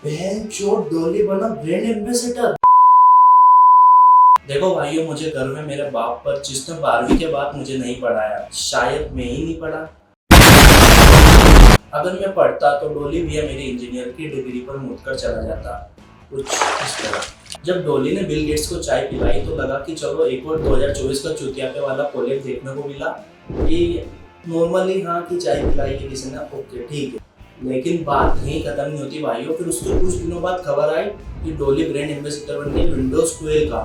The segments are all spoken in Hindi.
बहन चोट डोली बना ब्रांड एम्बेसडर। देखो भाइयों, मुझे गर्व है मेरे बाप पर जिसने 12वीं के बाद मुझे नहीं पढ़ाया। शायद मैं ही नहीं पढ़ा। अगर मैं पढ़ता तो डोली भैया मेरी इंजीनियर की डिग्री पर मुड़कर चला जाता, कुछ इस तरह। जब डोली ने बिल गेट्स को चाय पिलाई तो लगा कि चलो एक और 2024 का चुतियापे वाला प्रोजेक्ट देखने को मिला कि नॉर्मली हाँ कि चाय पिलाई है किसी ने, ओके ठीक है। लेकिन बात यहीं खत्म नहीं होती भाइयों। फिर उसके कुछ दिनों बाद खबर आई कि डोली ब्रांड एम्बेसडर बन गई विंडोज 12 का।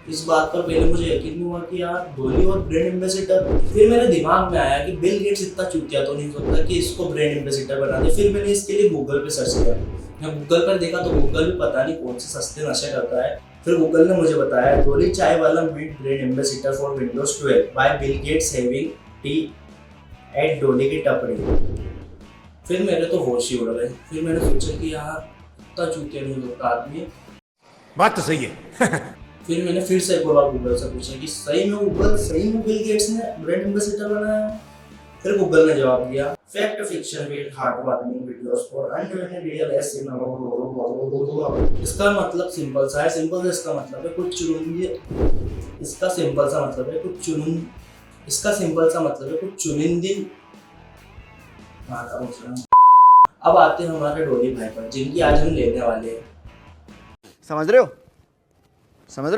इस बात पर पहले मुझे यकीन नहीं हुआ कि यार डोली और ब्रांड एम्बेसडर। फिर मेरे दिमाग में आया कि बिल गेट्स इतना चूतिया तो नहीं होता कि इसको ब्रांड एम्बेसडर बना दे। फिर मैंने इसके लिए गूगल पे सर्च किया। मैं गूगल पर देखा तो गूगल भी पता नहीं कौन से सस्ते नशे करता है। फिर गूगल ने मुझे बताया डोली चाय वाला made brand ambassador for Windows 12 by Bill Gates having tea at Dolly की टपरी। फिर मेरे तो होश ही उड़ गए। फिर मैंने सोचा कि यार इतना चूतिया नहीं होता आदमी। बात तो सही है। फिर मैंने फिर से एक बार गूगल से पूछा कि सही में बिल गेट्स ने ब्रांड एम्बेसडर बनाया। फिर गूगल ने जवाब दिया fact fiction with heart warming videos for unreal real S. इसका मतलब सिंपल सा है। इसका मतलब है कुछ चुनिंदी। अब आते हैं हमारे डोली भाई पर जिनकी आज हम लेने वाले हैं। समझ रहे हो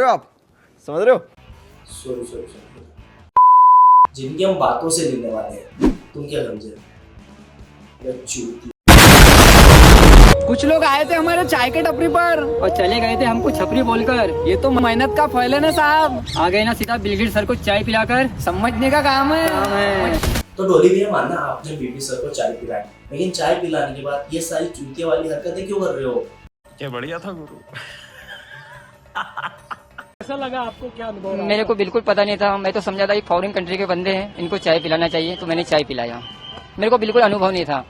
आप समझ रहे हो? सॉरी जिनकी हम बातों से लेने वाले हैं। तुम क्या समझे? कुछ लोग आए थे हमारे चाय के टपरी पर और चले गए थे हमको छपरी बोलकर। ये तो मेहनत का फल है ना साहब। आ गए ना सीधा बिल गेट्स सर को चाय पिलाकर, समझने का काम है। तो डोली भैया मानना आपने बीबी सर को चाय पिलाई, लेकिन चाय पिलाने के बाद ये सारी चूतिया वाली हरकतें क्यों कर रहे हो? क्या बढ़िया था गुरु। कैसा लगा आपको, क्या अनुभव रहा? मेरे को बिल्कुल पता नहीं था। मैं तो समझा था कि फॉरेन कंट्री के बंदे हैं, इनको चाय पिलाना चाहिए, तो मैंने चाय पिलाया। मेरे को बिल्कुल अनुभव नहीं था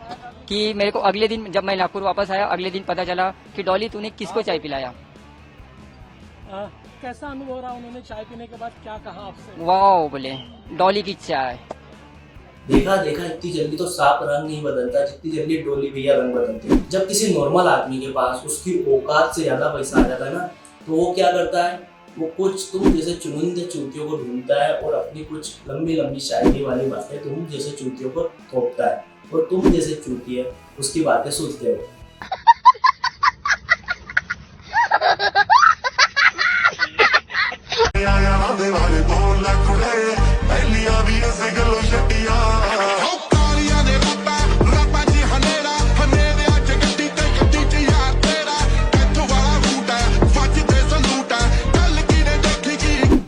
कि मेरे को अगले दिन जब मैं नागपुर वापस आया, अगले दिन पता चला कि डॉली तूने किसको चाय पिलाया। कैसा अनुभव रहा? उन्होंने चाय पीने के बाद क्या कहा आपसे? वाह बोले डॉली की चाय। देखा इतनी जल्दी तो सांप रंग नहीं बदलता जितनी जल्दी डोली भैया रंग बदलते हैं। जब किसी नॉर्मल आदमी के पास उसकी औकात से ज्यादा पैसा आ जाता है ना, तो वो क्या करता है, वो कुछ तुम जैसे चुनिंदे चूतियों को ढूंढता है और अपनी कुछ लंबी शायरी वाली बातें तुम जैसे चूतियों को थोपता है और तुम जैसे चूती है उसकी बातें सुनते हो।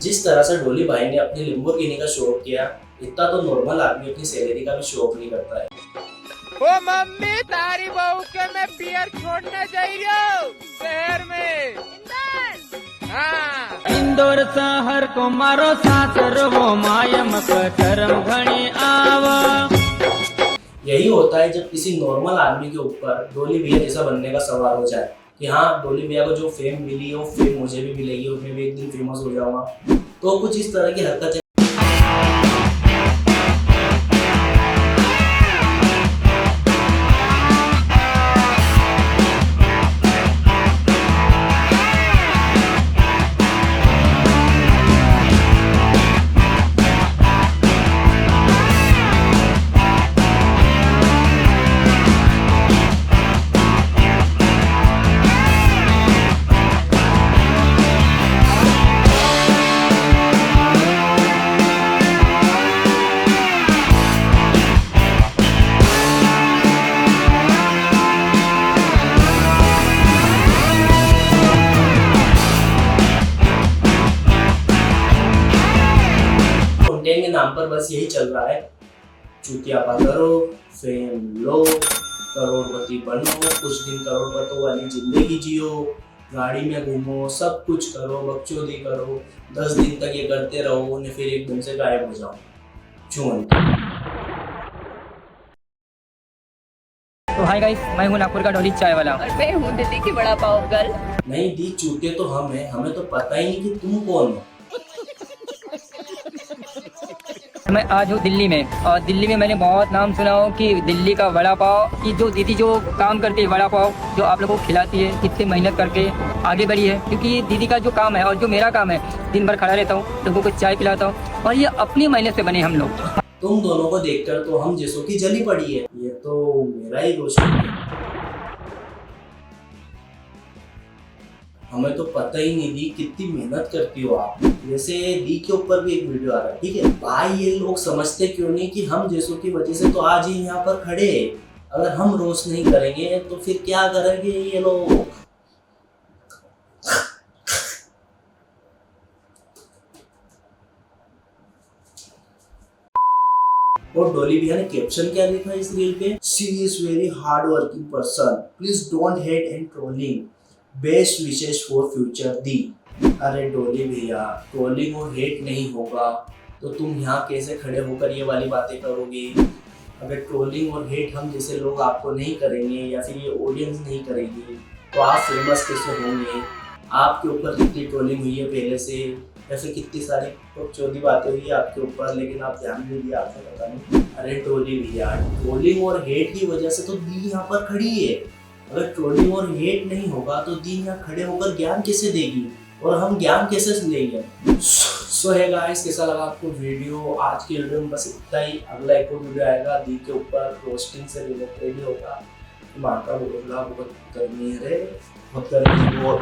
जिस तरह से डोली भाई ने अपनी लैम्बोर्गिनी का शो ऑफ किया, इतना तो नॉर्मल आदमी अपनी सैलरी का भी शो ऑफ नहीं करता है। ओ मम्मी तारी बहू के मैं बियर छोड़ने जा रही हूँ शहर में। इंदौर शहर को मारो सासर वो मायम करम घणी आवा। यही होता है जब किसी नॉर्मल आदमी के ऊपर डोली भैया जैसा बनने का सवाल हो जाए कि हाँ डोली भैया को जो फेम मिली है वो फेम मुझे भी मिलेगी और मैं भी एक दिन फेमस हो जाऊंगा। तो कुछ इस तरह की हरकतें के नाम पर बस यही चल रहा है। चूतियापा करो, फेम लो, करोड़पति बनो, कुछ दिन करोड़पतियों वाली जिंदगी जियो, गाड़ी में घूमो, सब कुछ करो, बकचोदी करो, 10 दिन तक ये करते रहो और फिर एकदम से गायब हो जाओ। क्यों? तो हाय गाइस, मैं हूँ नागपुर का डॉली चाय वाला। और मैं हूँ दिल्ली की बड़ा पाव गर्ल। नहीं दी, चूतिया तो हम हैं, हमें तो पता ही नहीं कि तुम कौन हो। मैं आज हूँ दिल्ली में, और दिल्ली में मैंने बहुत नाम सुना हो कि दिल्ली का वड़ा पाव की जो दीदी जो काम करती है, वड़ा पाव जो आप लोगों को खिलाती है, कितनी मेहनत करके आगे बढ़ी है। क्योंकि दीदी का जो काम है और जो मेरा काम है, दिन भर खड़ा रहता हूँ, लोगों को चाय पिलाता हूँ, और ये अपनी मेहनत से बने हम लोग। तुम दोनों को देखकर तो हम जैसों की जली पड़ी है, ये तो मेरा ही दोष है। हमें तो पता ही नहीं दी कितनी मेहनत करती हो आप। जैसे दी के ऊपर भी एक वीडियो आ रहा है, ठीक है भाई, ये लोग समझते क्यों नहीं कि हम जैसों की वजह से तो आज ही यहाँ पर खड़े हैं। अगर हम रोस्ट नहीं करेंगे तो फिर क्या करेंगे ये लोग। और डॉली भैया ने कैप्शन क्या लिखा है इस रील पे? She is very hard working person, please don't hate and trolling, best wishes for future दी। अरे डॉली भैया, ट्रोलिंग और हेट नहीं होगा तो तुम यहाँ कैसे खड़े होकर ये वाली बातें करोगे? अगर ट्रोलिंग और हेट हम जैसे लोग आपको नहीं करेंगे या फिर ये ऑडियंस नहीं करेगी तो आप फेमस कैसे होंगे? आपके ऊपर कितनी ट्रोलिंग हुई है पहले से, या फिर कितनी सारी चौधी बातें हुई है आपके ऊपर, लेकिन आप ध्यान नहीं दिया, आपको पता नहीं। अरे डॉली भैया, ट्रोलिंग और हेट की वजह से तो दी यहाँ पर खड़ी है। अगर ट्रोलिंग और हेट नहीं होगा तो दी यहाँ खड़े होकर ज्ञान कैसे देगी और हम ज्ञान कैसे लेंगे? सो है गाइस, कैसा लगा आपको वीडियो? आज की वीडियो में बस इतना ही। अगला एक और वीडियो आएगा दी के ऊपर, रोस्टिंग से रिलेटेड होगा। माँ का बोला बहुत गर्मी है रे, बहुत गर्मी, बहुत